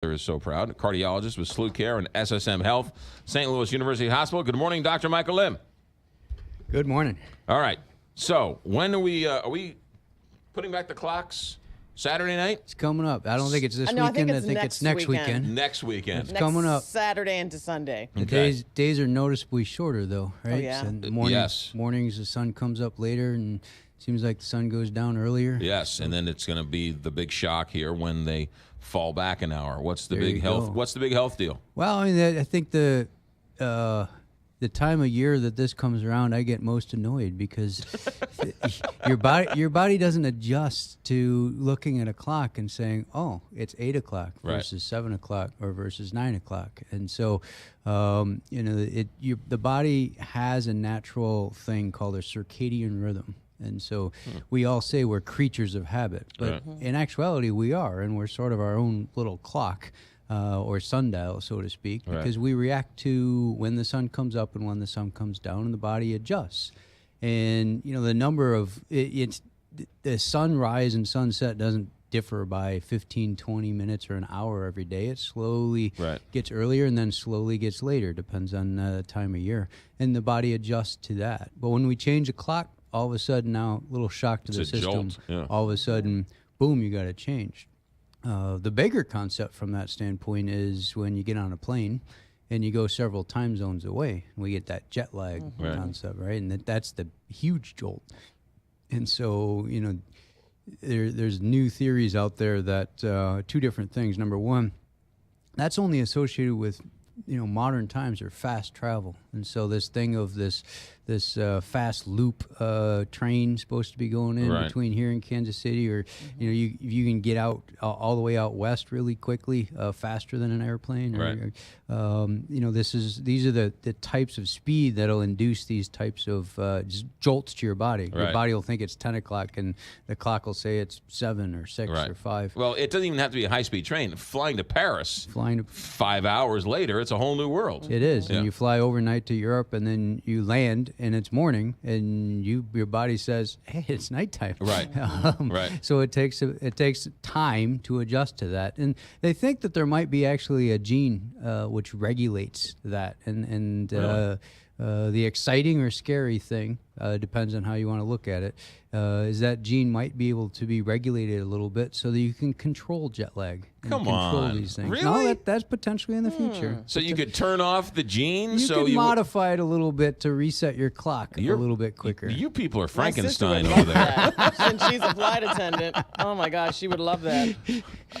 is so proud. A cardiologist with SLU Care and SSM Health, St. Louis University Hospital. Good morning, Dr. Michael Lim. Good morning. All right. So when are we putting back the clocks? Saturday night? It's coming up. I don't think it's this No, weekend. I think it's next weekend. Next weekend. It's coming up. Saturday into Sunday. The days are noticeably shorter, though, right? Oh, yeah. So the mornings, the sun comes up later, and seems like the sun goes down earlier. Yes, and then it's going to be the big shock here when they fall back an hour. What's the big health? What's the big health deal? Well, I mean, I think the time of year that this comes around, I get most annoyed because your body doesn't adjust to looking at a clock and saying, "Oh, it's 8 o'clock versus 7 o'clock or versus 9 o'clock," and so the body has a natural thing called a circadian rhythm. And so we all say we're creatures of habit, but in actuality we are, and we're sort of our own little clock or sundial, so to speak, because we react to when the sun comes up and when the sun comes down, and the body adjusts. And the number of the sunrise and sunset doesn't differ by 15, 20 minutes or an hour every day. It slowly gets earlier and then slowly gets later, depends on the time of year, and the body adjusts to that. But when we change the clock, all of a sudden now, little shock to the system. All of a sudden, boom, you got to change. The bigger concept from that standpoint is when you get on a plane and you go several time zones away. We get that jet lag concept, right? And that's the huge jolt. And so, there's new theories out there that two different things. Number one, that's only associated with modern times or fast travel. And so this thing of this fast loop train supposed to be going in between here and Kansas City, or you can get out all the way out west really quickly, faster than an airplane. These are the types of speed that'll induce these types of just jolts to your body. Your body will think it's 10 o'clock and the clock will say it's 7 or 6 or 5. Well, it doesn't even have to be a high-speed train. Flying to Paris, 5 hours later, it's a whole new world. It is, and you fly overnight to Europe, and then you land, and it's morning, and your body says, "Hey, it's nighttime." So it takes time to adjust to that, and they think that there might be actually a gene which regulates that, and the exciting or scary thing depends on how you want to look at it. Is that gene might be able to be regulated a little bit so that you can control jet lag and control these things. Really? No, that's potentially in the future. So you could turn off the gene? You can modify it a little bit to reset your clock a little bit quicker. You people are Frankenstein over there. Since she's a flight attendant. Oh, my gosh, she would love that.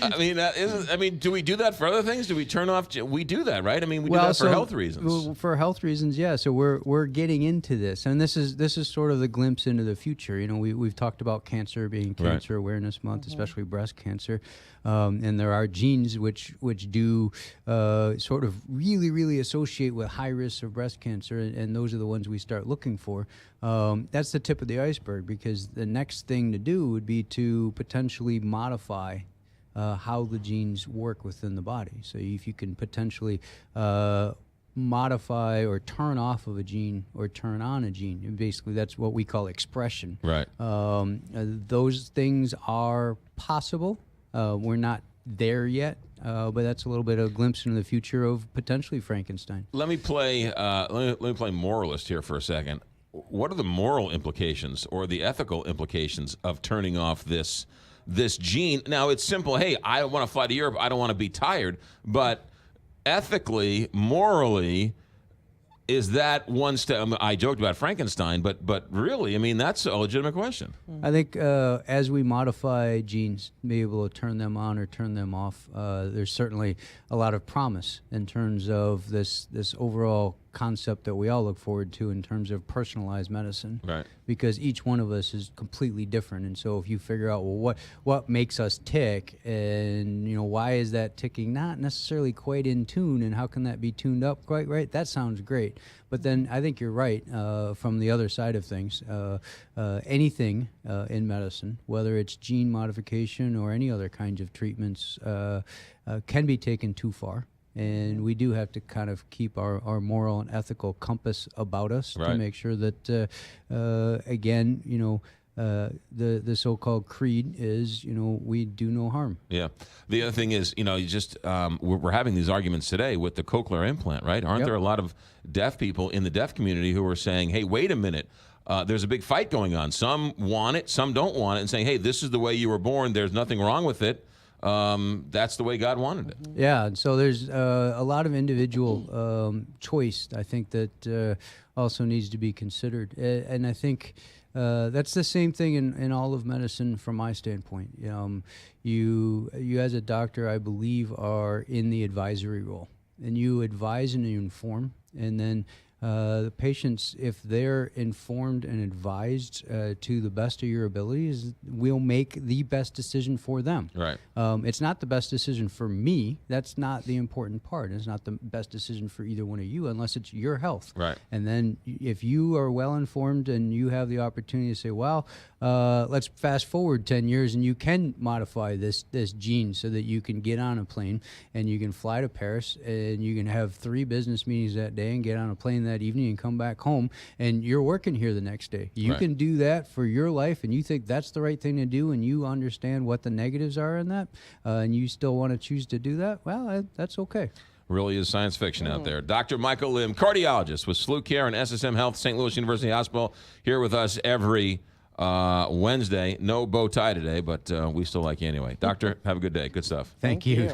I mean, do we do that for other things? Do we turn off? We do that, right? I mean, we do that for health reasons. For health reasons, yeah. So we're getting into this, and this is sort of the glimpse into the future. We've talked about cancer being Cancer Awareness Month, especially breast cancer, and there are genes which do sort of really associate with high risks of breast cancer, and those are the ones we start looking for. That's the tip of the iceberg, because the next thing to do would be to potentially modify how the genes work within the body. So if you can potentially modify or turn off of a gene or turn on a gene, and basically that's what we call expression. Those things are possible. We're not there yet, but that's a little bit of a glimpse into the future of potentially Frankenstein. Let me play moralist here for a second. What are the moral implications or the ethical implications of turning off this gene? Now, it's simple. Hey, I want to fly to Europe. I don't want to be tired. But ethically, morally, is that one step? I joked about Frankenstein, but really, that's a legitimate question. I think as we modify genes, be able to turn them on or turn them off, there's certainly a lot of promise in terms of this overall concept that we all look forward to in terms of personalized medicine, because each one of us is completely different. And so if you figure out, well, what makes us tick, and why is that ticking not necessarily quite in tune, and how can that be tuned up quite right, that sounds great. But then I think you're right from the other side of things. Anything in medicine, whether it's gene modification or any other kinds of treatments, can be taken too far. And we do have to kind of keep our moral and ethical compass about us to make sure that, again, the so-called creed is, we do no harm. Yeah. The other thing is, you just we're having these arguments today with the cochlear implant, right? Aren't there a lot of deaf people in the deaf community who are saying, hey, wait a minute, there's a big fight going on. Some want it, some don't want it, and saying, hey, this is the way you were born. There's nothing wrong with it. That's the way God wanted it. Yeah, and so there's a lot of individual choice, I think, that also needs to be considered. And I think that's the same thing in all of medicine from my standpoint. You as a doctor, I believe, are in the advisory role, and you advise and you inform, and then the patients, if they're informed and advised to the best of your abilities, will make the best decision for them. Right. It's not the best decision for me. That's not the important part. It's not the best decision for either one of you unless it's your health. Right. And then if you are well informed and you have the opportunity to say, well, let's fast forward 10 years and you can modify this gene so that you can get on a plane and you can fly to Paris and you can have 3 business meetings that day and get on a plane that evening and come back home and you're working here the next day. You can do that for your life, and you think that's the right thing to do, and you understand what the negatives are in that, and you still want to choose to do that, well, that's okay. Really is science fiction out there. Dr. Michael Lim, cardiologist with SLU Care and SSM Health, St. Louis University Hospital, here with us every Wednesday. No bow tie today, but we still like you anyway. Doctor, have a good day. Good stuff. Thank you.